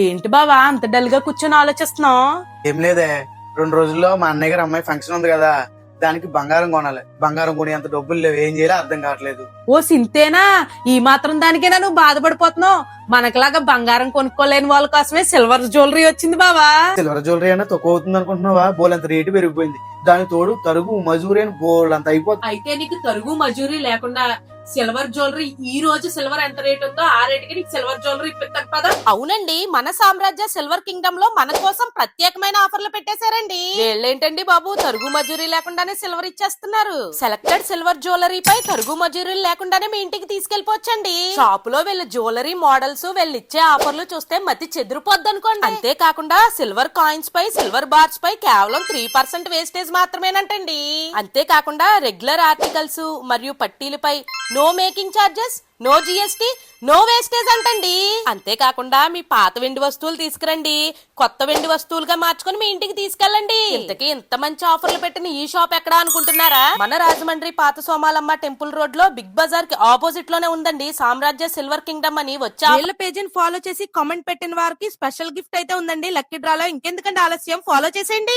ఏంటి బావా అంత డల్ గా కూర్చొని ఆలోచిస్తున్నావు? ఏం లేదే, 2 రోజుల్లో మా అన్నయ్య గారు అమ్మాయి ఫంక్షన్ ఉంది కదా, దానికి బంగారం కొనాలి. బంగారం కొని అంత డబ్బులు లేవు, ఏం చేయాలో అర్థం కావట్లేదు. ఓ సింతేనా? ఈ మాత్రం దానికేనా నువ్వు బాధపడిపోతున్నావు? మనకులాగా బంగారం కొనుక్కోలేని వాళ్ళ కోసమే సిల్వర్ జ్యువెలరీ వచ్చింది బావా. సిల్వర్ జ్యువెలరీ అయినా తక్కువ అవుతుంది అనుకుంటున్నావా? బోలంత రేటు పెరిగిపోయింది. దాని తోడు తరుగు మజూరి అని బోల్ అంత అయిపోతుంది. అయితే నీకు తరుగు మజూరీ లేకుండా సిల్వర్ జ్యువెలరీ ఈ రోజు సిల్వర్ ఎంత రేట్ ఉందో ఆ రేటుకి నీకు సిల్వర్ జ్యువెలరీ ఇప్పిస్తాను పదా. అవునండి, మన సామ్రాజ్య సిల్వర్ కింగ్డమ్ లో మన కోసం ప్రత్యేకమైన ఆఫర్లు పెట్టేశారండి. వీళ్ళేంటండి బాబు తరుగు మజూరీ లేకుండానే సిల్వర్ ఇచ్చేస్తున్నారు. సెలెక్టెడ్ సిల్వర్ జ్యువెలరీ పై తరుగు మజూరీ లేకుండానే మీ ఇంటికి తీసుకెళ్లిపోవచ్చండి. షాప్ లో వీళ్ళ జ్యువెలరీ మోడల్స్ వీళ్ళు ఇచ్చే ఆఫర్లు చూస్తే మతి చెదిరిపోద్ది అనుకోండి. అంతేకాకుండా సిల్వర్ కాయిన్స్ పై సిల్వర్ బార్స్ పై కేవలం 3% వేస్టేజ్ మాత్రమేనంటండి. అంతేకాకుండా రెగ్యులర్ ఆర్టికల్స్ మరియు పట్టీలపై no making charges, no GST, no wastage అంటండి. అంతేకాకుండా మీ పాత వెండి వస్తువులు తీసుకురండి, కొత్త వెండి వస్తువులుగా మార్చుకుని మీ ఇంటికి తీసుకెళ్ళండి. ఇంతకీ ఇంత మంచి ఆఫర్లు పెట్టిన ఈ షాప్ ఎక్కడా అనుకుంటున్నారా? మన రాజమండ్రి పాత సోమాలమ్మ టెంపుల్ రోడ్ లో బిగ్ బజార్ కి ఆపోజిట్ లోనే ఉందండి సామ్రాజ్య సిల్వర్ కింగ్డమ్ అని. వచ్చా వీళ్ళ పేజీని ఫాలో చేసి కామెంట్ పెట్టిన వారికి స్పెషల్ గిఫ్ట్ అయితే ఉందండి లక్కీ డ్రాలో. ఇంకెందుకంటే ఆలస్యం, ఫాలో చేసేయండి.